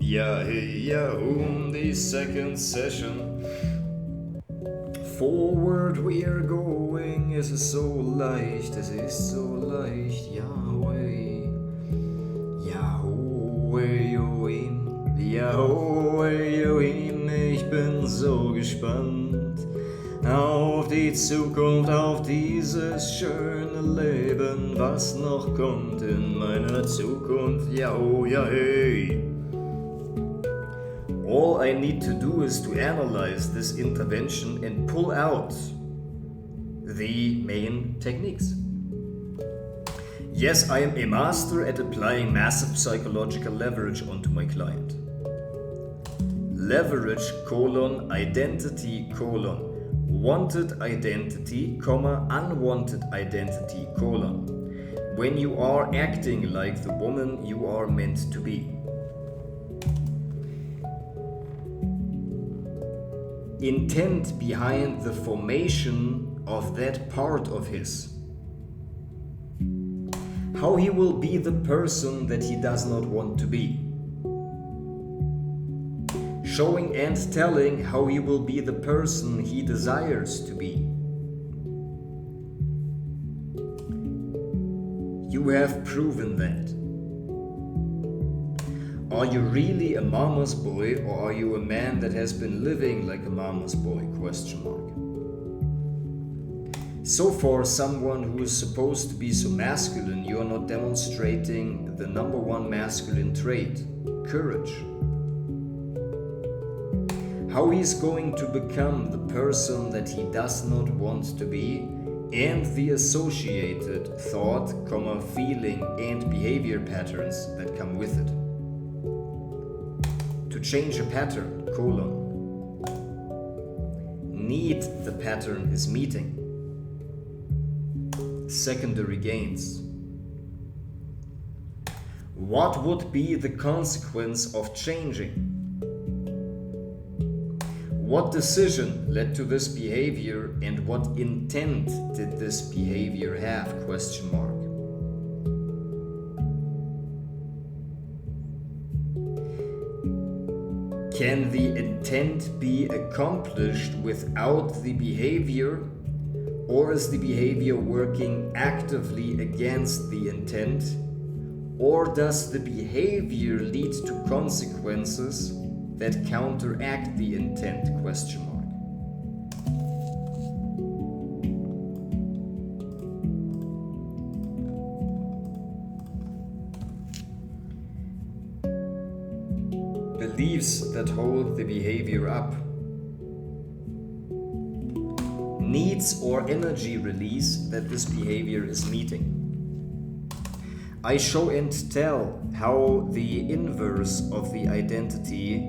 Ja, hey, ja, the second session. Forward we are going, es ist so leicht, Yahweh. Yahweh, Elohim, Yahweh, Elohim, ich bin so gespannt auf die Zukunft, auf dieses schöne Leben, was noch kommt in meiner Zukunft, Yahweh. All I need to do is to analyze this intervention and pull out the main techniques. Yes, I am a master at applying massive psychological leverage onto my client. Leverage, identity, wanted identity, unwanted identity, when you are acting like the woman you are meant to be. Intent behind the formation of that part of his. How he will be the person that he does not want to be. Showing and telling how he will be the person he desires to be. You have proven that. Are you really a mama's boy, or are you a man that has been living like a mama's boy? ? So far, someone who is supposed to be so masculine, you are not demonstrating the number one masculine trait, courage. How he is going to become the person that he does not want to be, and the associated thought, feeling, and behavior patterns that come with it. To change a pattern, need the pattern is meeting. Secondary gains. What would be the consequence of changing? What decision led to this behavior, and what intent did this behavior have? ? Can the intent be accomplished without the behavior, or is the behavior working actively against the intent, or does the behavior lead to consequences that counteract the intent? ? Beliefs that hold the behavior up. Needs or energy release that this behavior is meeting. I show and tell how the inverse of the identity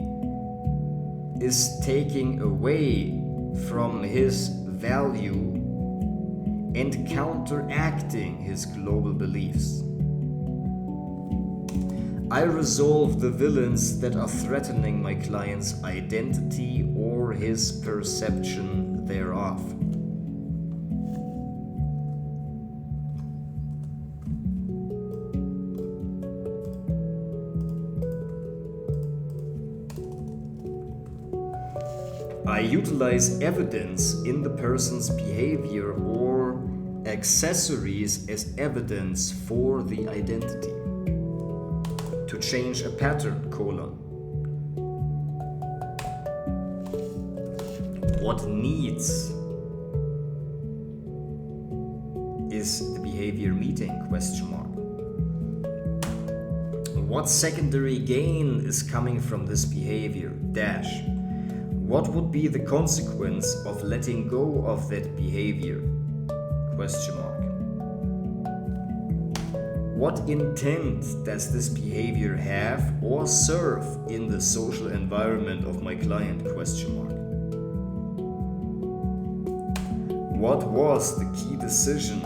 is taking away from his value and counteracting his global beliefs. I resolve the villains that are threatening my client's identity or his perception thereof. I utilize evidence in the person's behavior or accessories as evidence for the identity. To change a pattern, What needs is the behavior meeting? ? What secondary gain is coming from this behavior? What would be the consequence of letting go of that behavior? ? What intent does this behavior have or serve in the social environment of my client? ? What was the key decision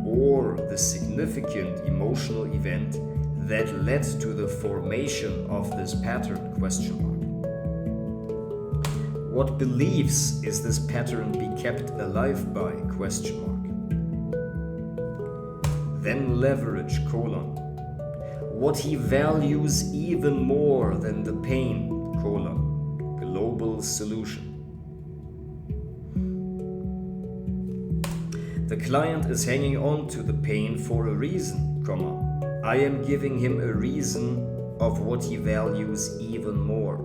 or the significant emotional event that led to the formation of this pattern? ? What beliefs is this pattern be kept alive by? ? Then leverage, what he values even more than the pain, global solution. The client is hanging on to the pain for a reason, I am giving him a reason of what he values even more.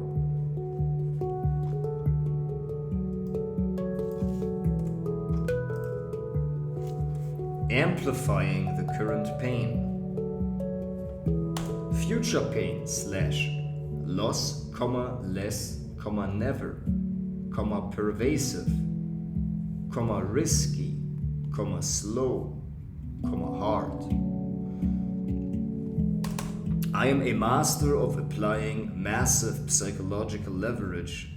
Amplifying the current pain. Future pain / loss, less, never, pervasive, risky, slow, hard. I am a master of applying massive psychological leverage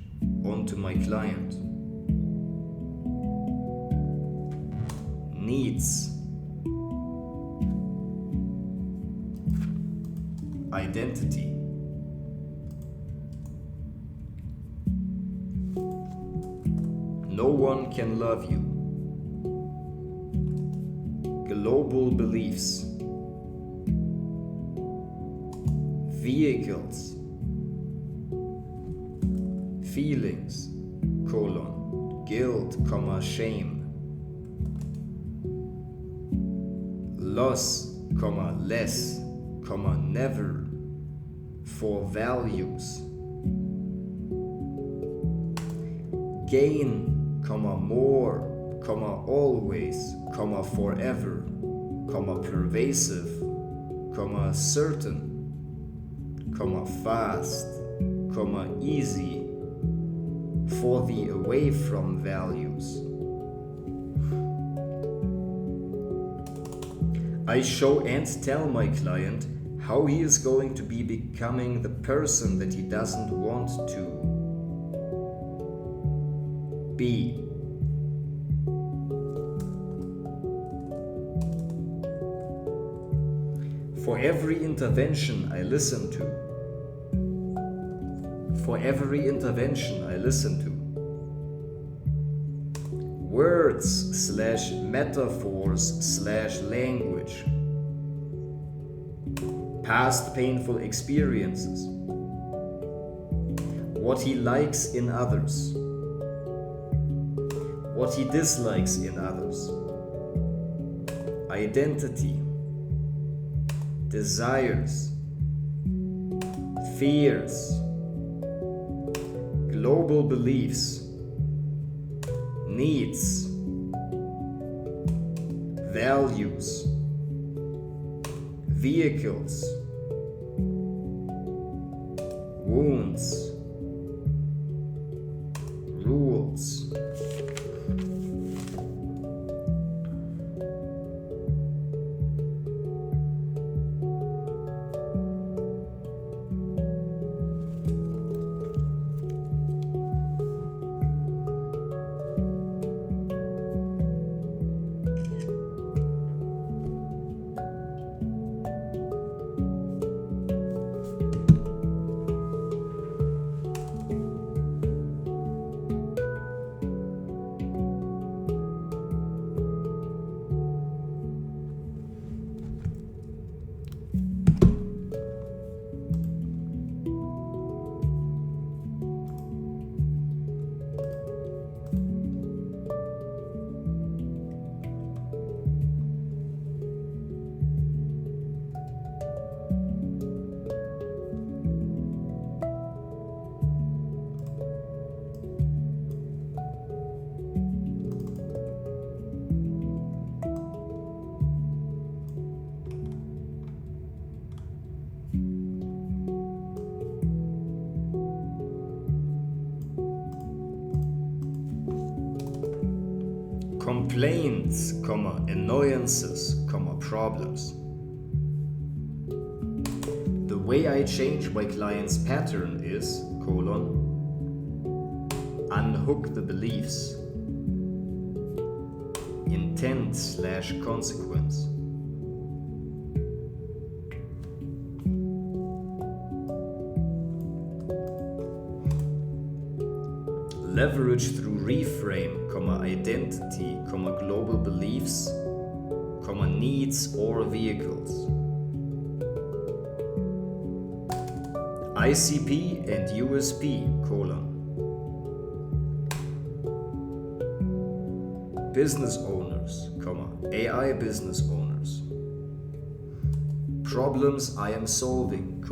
onto my client. Needs. Identity. No one can love you. Global beliefs. Vehicles. Feelings, guilt, shame. Loss, less, never, for values. Gain, more, always, forever, pervasive, certain, fast, easy, for the away from values. I show and tell my client how he is going to be becoming the person that he doesn't want to be. For every intervention I listen to, words / metaphors / language, past painful experiences, what he likes in others, what he dislikes in others, identity, desires, fears, global beliefs, needs, values, vehicles, wounds, rules. Complaints, annoyances, problems. The way I change my client's pattern is, unhook the beliefs, intent / consequence. Leverage through reframe, identity, global beliefs, needs or vehicles. ICP and USP, business owners, AI business owners. Problems I am solving,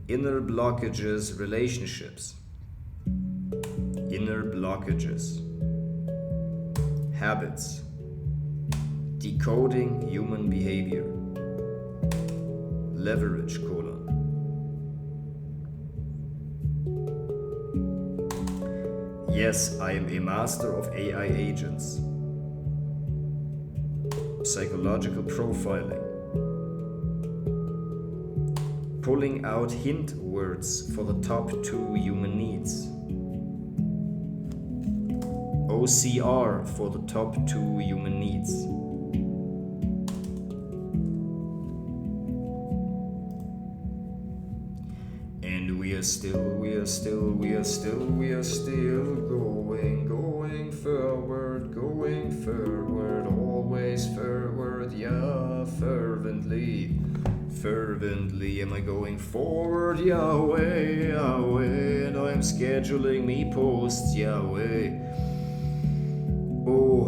inner blockages, relationships. Inner blockages. Habits. Decoding human behavior. Leverage, Yes, I am a master of AI agents. Psychological profiling. Pulling out hint words for the top 2 human needs. OCR for the top 2 human needs. And we are still going forward, always forward, yeah, fervently am I going forward, Yahweh, and I'm scheduling me posts, Yahweh. Oh,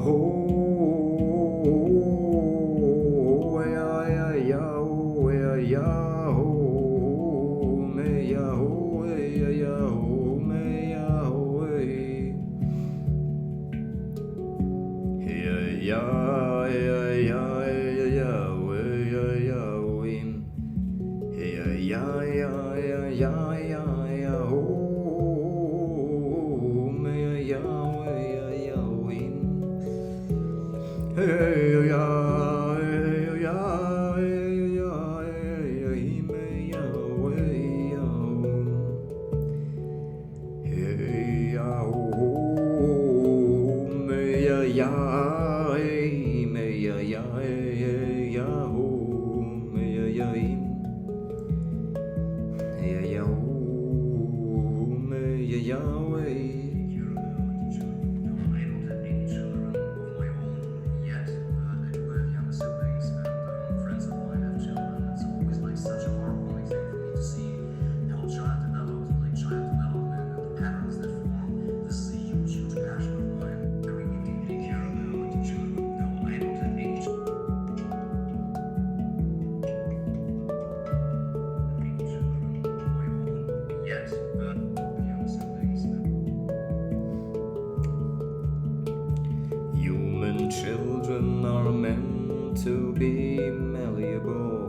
Children are meant to be malleable.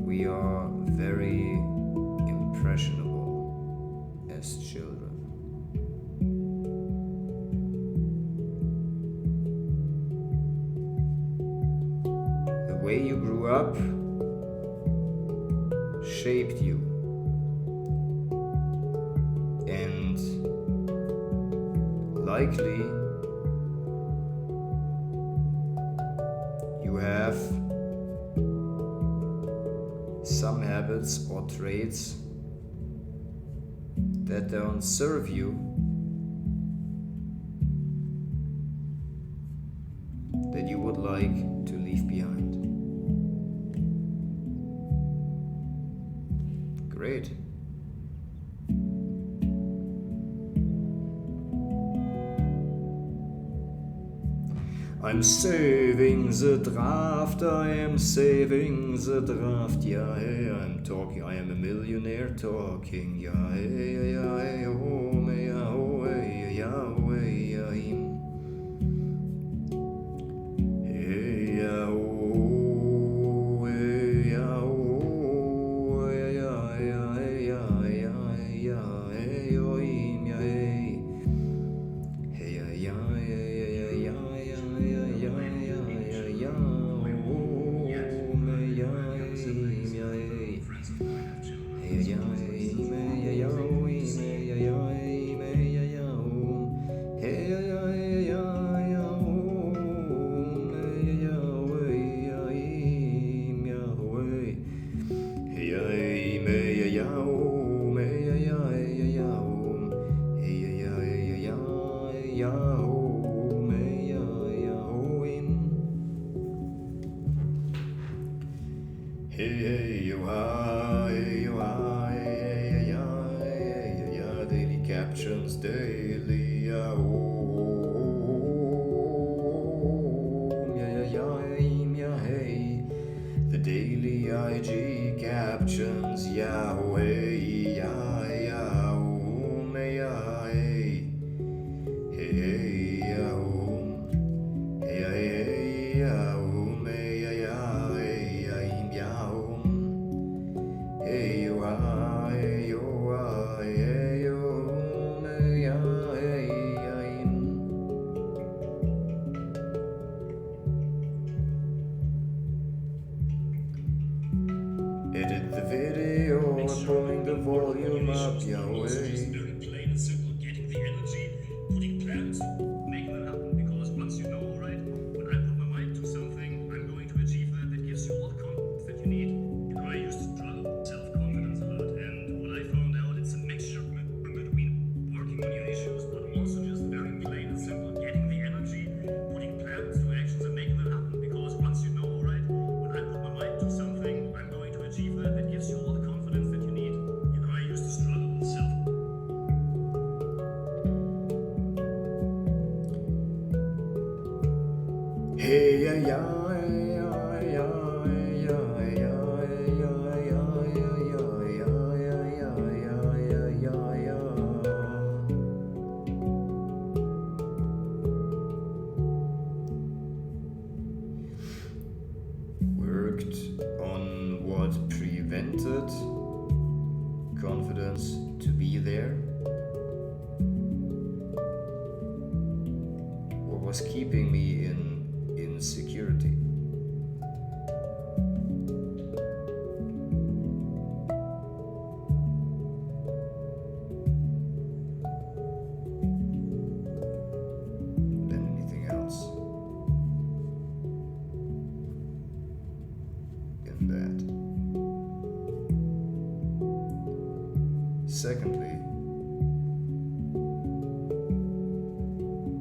We are very impressionable as children. The way you grew up shaped you. Likely, you have some habits or traits that don't serve you, that you would like to leave behind. Great. I'm saving the draft, I am saving the draft, yeah, hey, I'm talking, I am a millionaire talking, yeah, hey, yeah, hey, oh, me, yeah, oh, hey, yeah, hey, yeah, him. Hey, yeah, oh, hey, yeah, oh, yeah, yeah, yeah, yeah, yeah, yeah, hey, oh, him, yeah, hey. Hey, yeah, yeah, yeah, yeah, yeah, yeah. Hey, Daily captions, daily, hey. The daily IG captions, Yahweh, edit the video and pulling the volume up, Yahweh. Very plain and simple, getting the energy, putting plans, making it happen. Because once you know, right, when I put my mind to something, I'm going to achieve that. That gives you all the confidence that you need. You know, I used to struggle with self-confidence a lot, and what I found out, it's a mixture between working on your issues, but also just very plain and simple, getting the energy, putting plans to actions, and making it happen. Because once you know, right, when I put my mind to something, I'm going to achieve that. That gives you all the confidence that you need. You know, I used to struggle with self. Worked on what prevented confidence to be there? What was keeping me in insecurity? Than anything else in that. Secondly,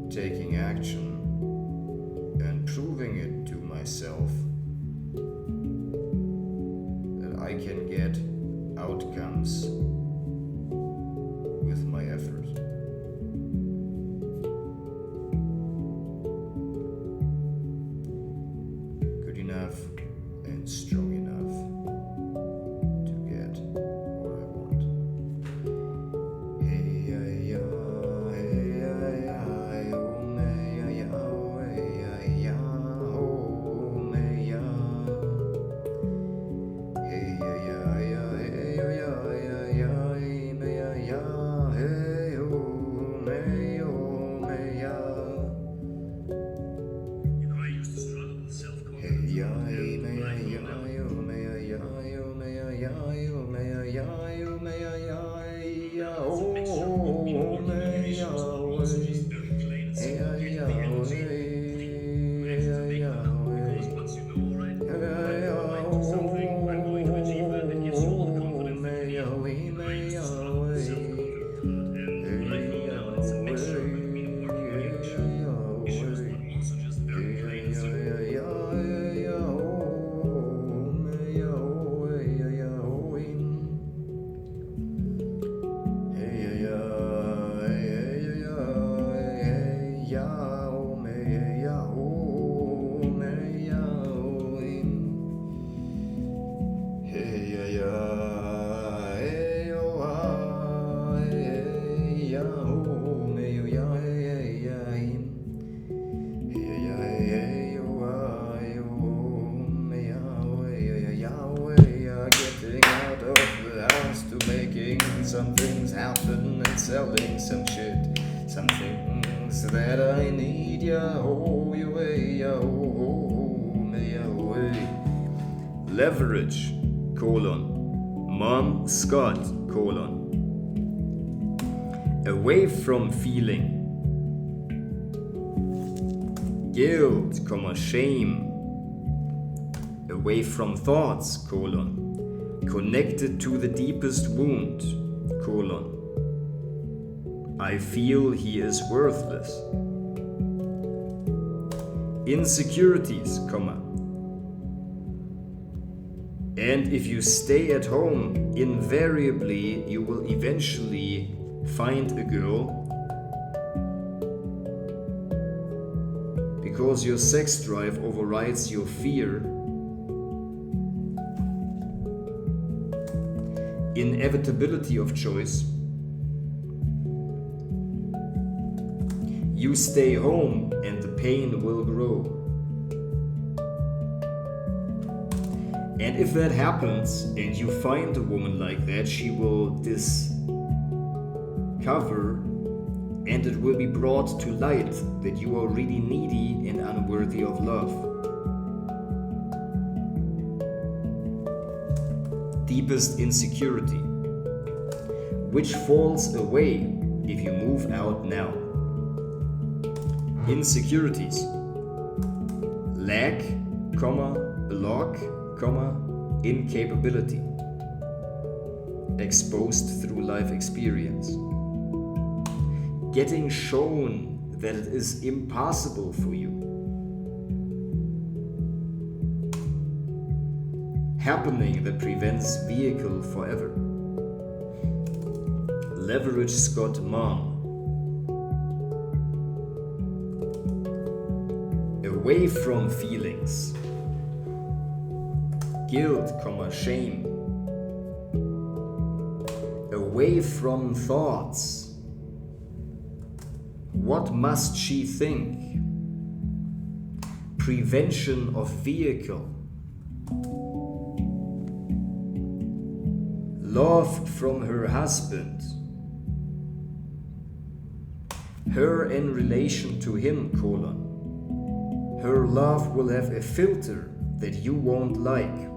taking action and proving it to myself that I can get outcomes with my effort. Good enough and strong enough to get what I want. You know, I used to struggle with self-confidence. It's a mixture between working on your issues, but also just very plain and simple, getting the energy, putting actions, and making it happen. Because once you know, right, when I put my mind to something, I'm going to achieve that. That gives you all the confidence that you need. You know, I used to struggle with self-confidence a lot, and what I found out, it's a mixture between working on your issues, but also just very plain and simple. Some things happen and selling some shit, some things that I need, leverage, Mom Scott, away from feeling guilt, shame, away from thoughts, connected to the deepest wound, I feel he is worthless. Insecurities, And if you stay at home, invariably you will eventually find a girl, because your sex drive overrides your fear. Inevitability of choice. You stay home and the pain will grow. And if that happens and you find a woman like that, she will discover and it will be brought to light that you are really needy and unworthy of love. Deepest insecurity, which falls away if you move out now. Insecurities: lack, block, incapability, exposed through life experience. Getting shown that it is impossible for you. Happening that prevents vehicle forever. Leverage Scott Mom. Away from feelings. Guilt, shame. Away from thoughts. What must she think? Prevention of vehicle. Love from her husband. Her in relation to him, Her love will have a filter that you won't like.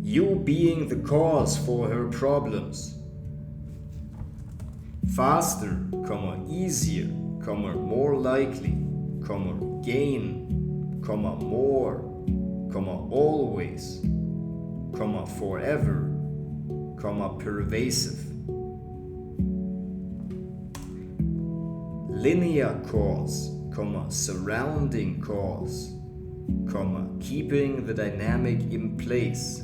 You being the cause for her problems. Faster, easier, more likely, gain, more, always, forever, pervasive. Linear cause, surrounding cause, keeping the dynamic in place.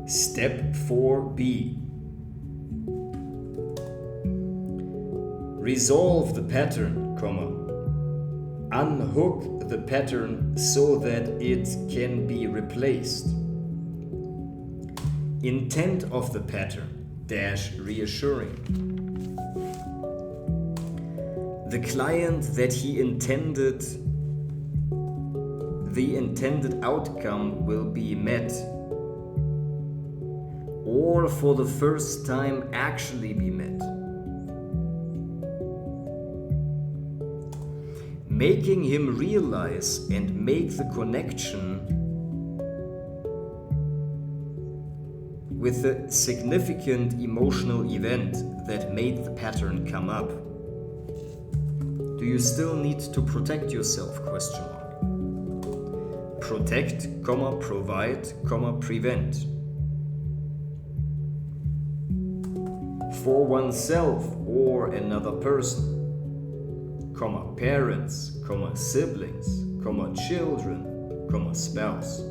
Step 4B. Resolve the pattern, unhook the pattern so that it can be replaced. Intent of the pattern, reassuring. The client that he intended, the intended outcome will be met, or for the first time actually be met. Making him realize and make the connection with the significant emotional event that made the pattern come up. Do you still need to protect yourself? Protect, provide, prevent. For oneself or another person. Parents, siblings, children, spouse.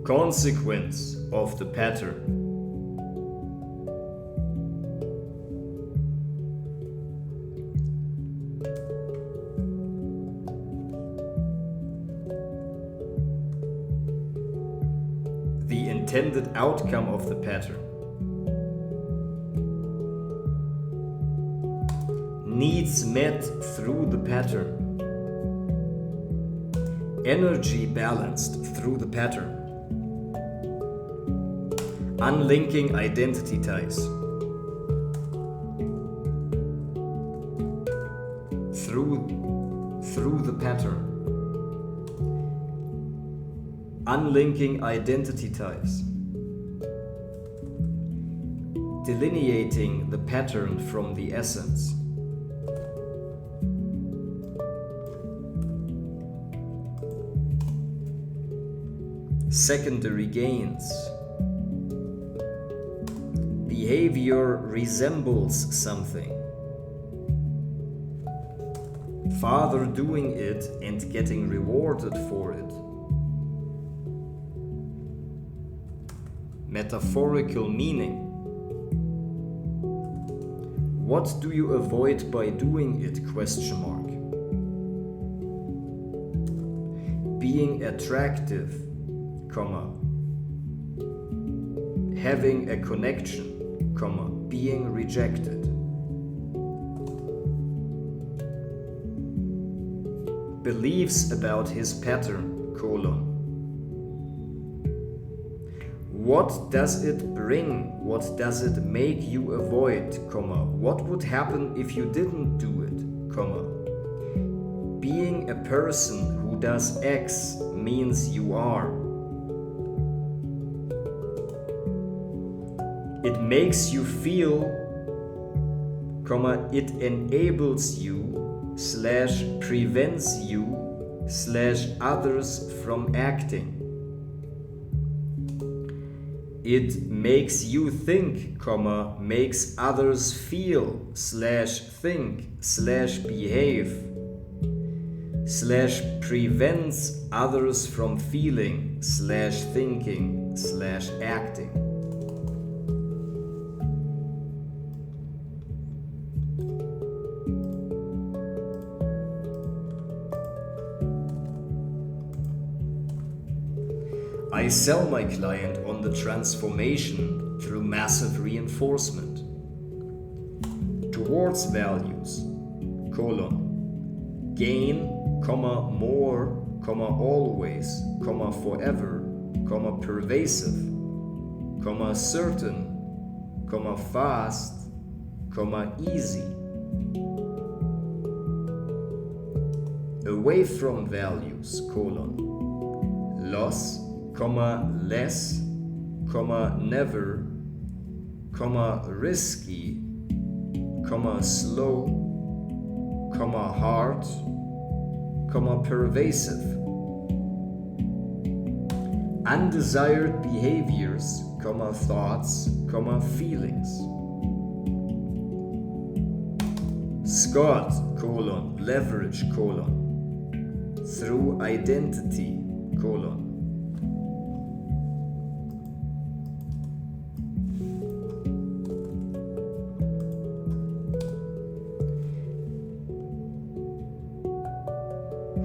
Consequence of the pattern. The intended outcome of the pattern. Needs met through the pattern. Energy balanced through the pattern. Unlinking identity ties. Through the pattern. Unlinking identity ties. Delineating the pattern from the essence. secondary gains. Behavior resembles something. Father doing it and getting rewarded for it. Metaphorical meaning. What do you avoid by doing it? ? Being attractive, having a connection, being rejected. Beliefs about his pattern, What does it bring? What does it make you avoid, What would happen if you didn't do it, Being a person who does X means you are. It makes you feel, it enables you / prevents you / others from acting. It makes you think, makes others feel / think / behave / prevents others from feeling / thinking / acting. I sell my client on the transformation through massive reinforcement towards values, gain, more, always, forever, pervasive, certain, fast, easy. Away from values, loss, less, never, risky, slow, hard, pervasive. Undesired behaviors, thoughts, feelings. Scott, leverage, through identity,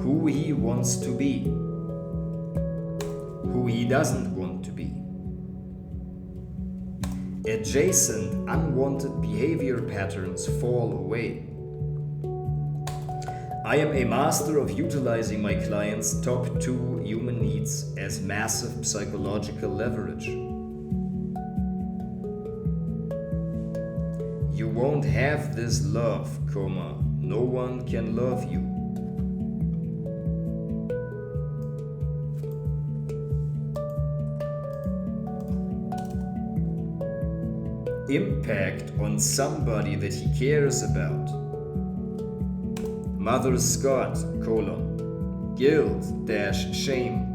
who he wants to be, who he doesn't want to be. Adjacent, unwanted behavior patterns fall away. I am a master of utilizing my clients' top 2 human needs as massive psychological leverage. You won't have this love, no one can love you. Impact on somebody that he cares about. Mother Scott, guilt - shame.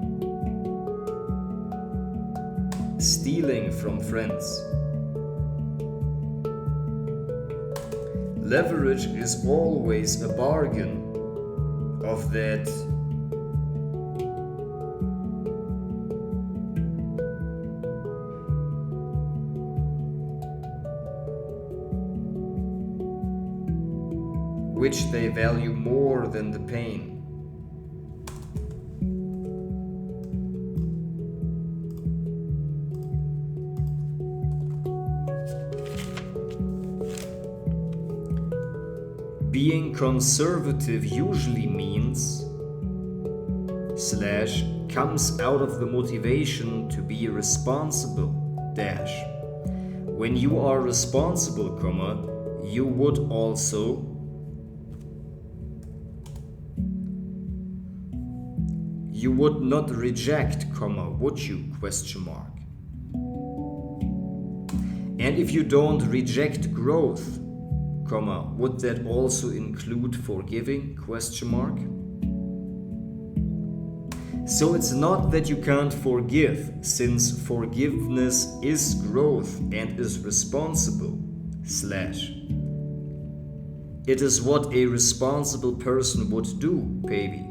Stealing from friends. Leverage is always a bargain of that which they value more than the pain. Being conservative usually means / comes out of the motivation to be responsible - when you are responsible, you would also you would not reject, would you? And if you don't reject growth, would that also include forgiving? So it's not that you can't forgive, since forgiveness is growth and is responsible, / it is what a responsible person would do, baby.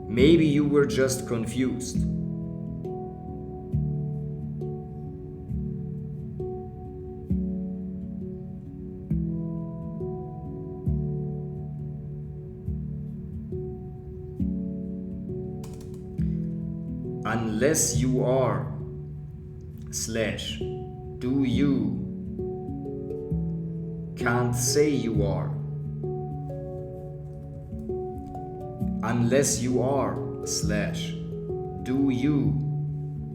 Maybe you were just confused. Unless you are / do you can't say you are. Unless you are / do you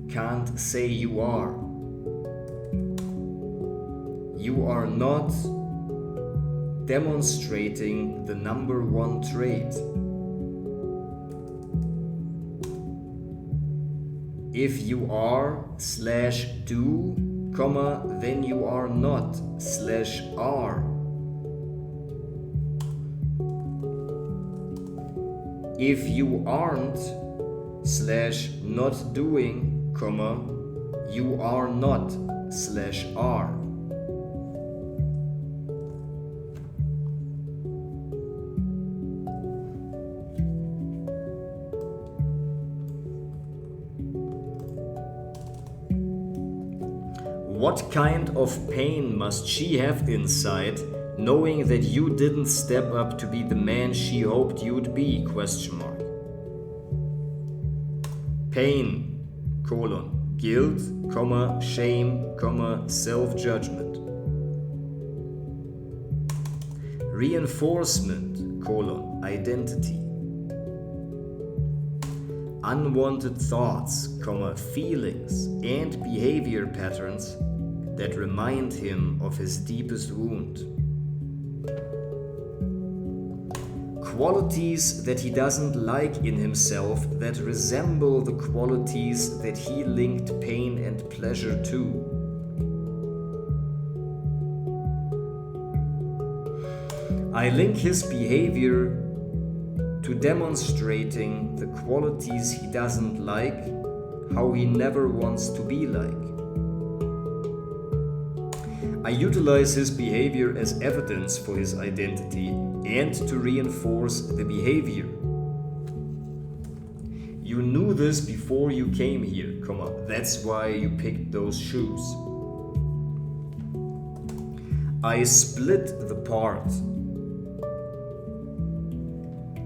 can't say you are. You are not demonstrating the number one trait. If you are / do, then you are not / are. If you aren't / not doing, you are not / are. What kind of pain must she have inside, knowing that you didn't step up to be the man she hoped you'd be? ? Pain, guilt, shame, self-judgment. Reinforcement, identity. Unwanted thoughts, feelings, and behavior patterns that remind him of his deepest wound. Qualities that he doesn't like in himself that resemble the qualities that he linked pain and pleasure to. I link his behavior to demonstrating the qualities he doesn't like, how he never wants to be like. I utilize his behavior as evidence for his identity and to reinforce the behavior. You knew this before you came here, that's why you picked those shoes. I split the part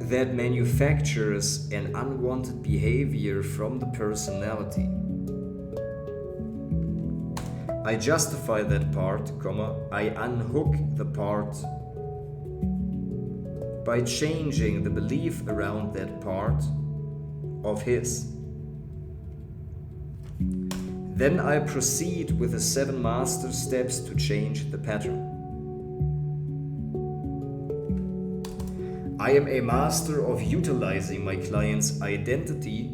that manufactures an unwanted behavior from the personality. I justify that part, I unhook the part by changing the belief around that part of his. Then I proceed with the 7 master steps to change the pattern. I am a master of utilizing my client's identity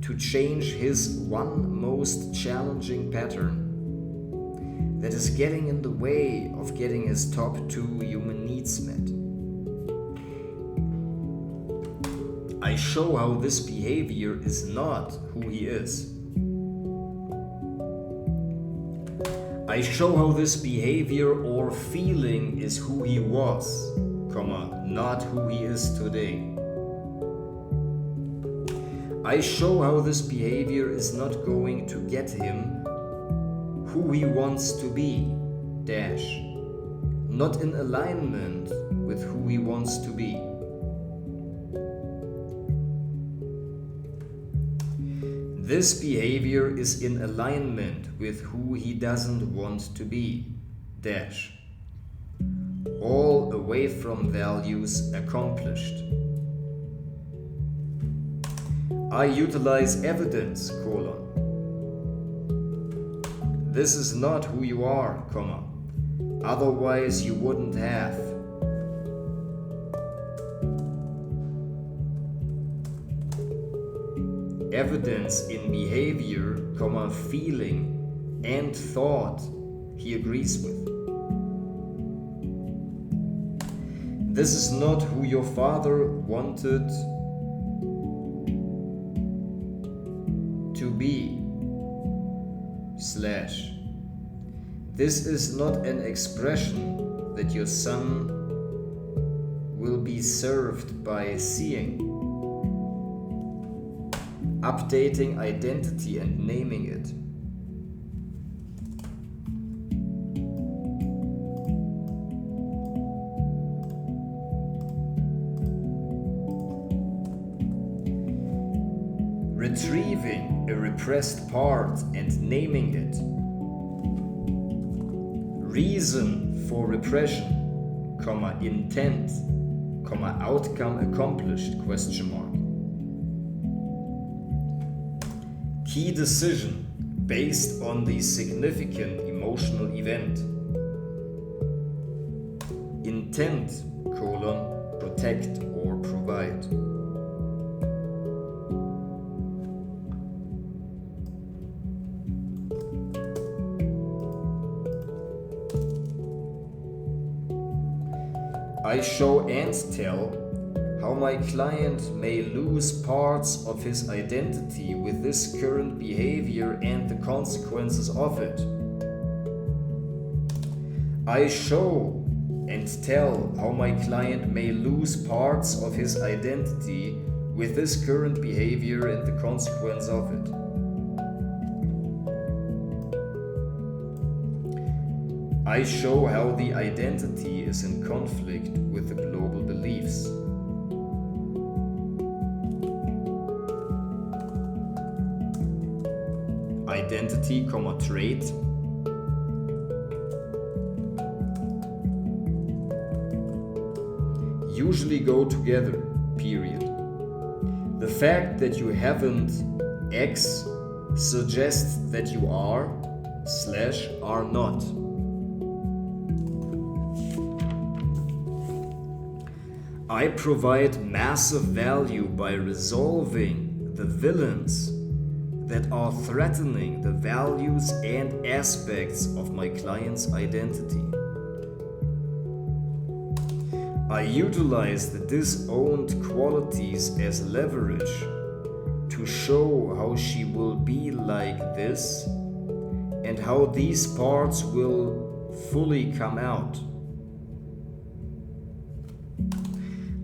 to change his one most challenging pattern that is getting in the way of getting his top 2 human needs met. I show how this behavior is not who he is. I show how this behavior or feeling is who he was, not who he is today. I show how this behavior is not going to get him who he wants to be, not in alignment with who he wants to be. This behavior is in alignment with who he doesn't want to be, all away from values accomplished. I utilize evidence, This is not who you are, otherwise you wouldn't have. Evidence in behavior, feeling, and thought he agrees with. This is not who your father wanted to be. / This is not an expression that your son will be served by seeing. Updating identity and naming it. Retrieving a repressed part and naming it. Reason for repression, intent, outcome accomplished, ? Key decision based on the significant emotional event. Intent, protect or provide. I show and tell how my client may lose parts of his identity with this current behavior and the consequences of it. I show and tell how my client may lose parts of his identity with this current behavior and the consequence of it. I show how the identity is in conflict with the global beliefs. Identity, trait. Usually go together, period. The fact that you haven't X suggests that you are / are not. I provide massive value by resolving the villains that are threatening the values and aspects of my client's identity. I utilize the disowned qualities as leverage to show how she will be like this and how these parts will fully come out.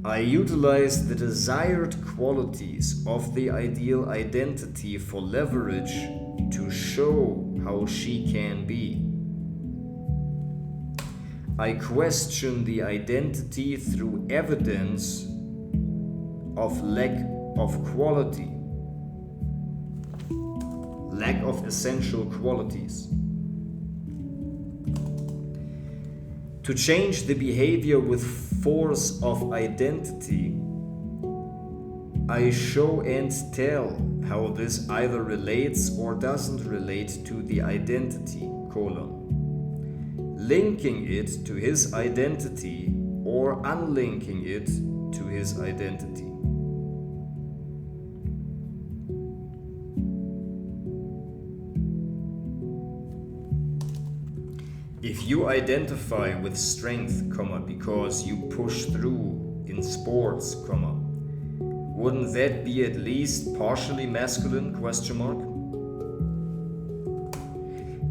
I utilize the desired qualities of the ideal identity for leverage to show how she can be. I question the identity through evidence of lack of quality, lack of essential qualities. To change the behavior with force of identity, I show and tell how this either relates or doesn't relate to the identity, linking it to his identity or unlinking it to his identity. If you identify with strength, because you push through in sports, wouldn't that be at least partially masculine, ?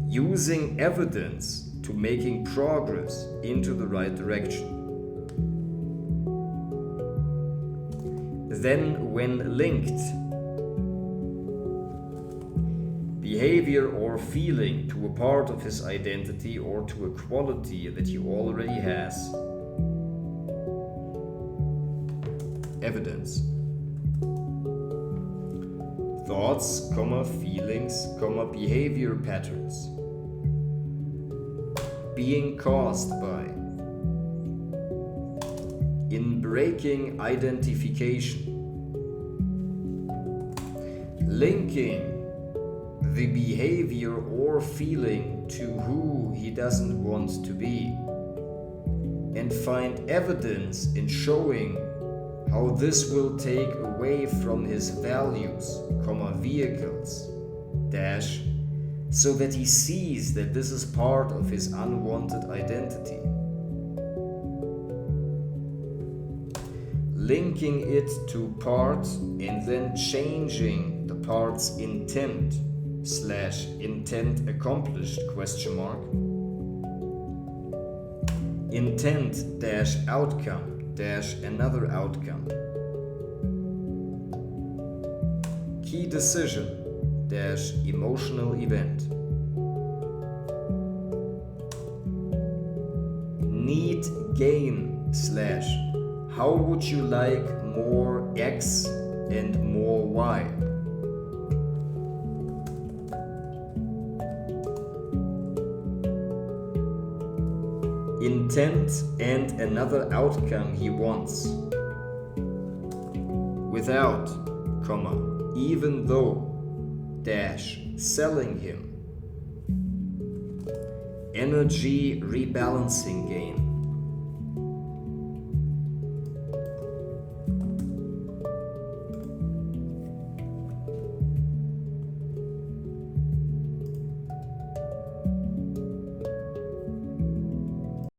Using evidence to making progress into the right direction. Then, when linked, behavior or feeling to a part of his identity or to a quality that he already has. Evidence. Thoughts, feelings, behavior patterns. Being caused by. In breaking identification. Linking the behavior or feeling to who he doesn't want to be, and find evidence in showing how this will take away from his values, vehicles, so that he sees that this is part of his unwanted identity. linking it to parts and then changing the part's intent / intent accomplished ? Intent - outcome - another outcome. Key decision - emotional event. Need gain / how would you like more X and more Y? Intent and another outcome he wants. Without, even though - selling him. Energy rebalancing gain.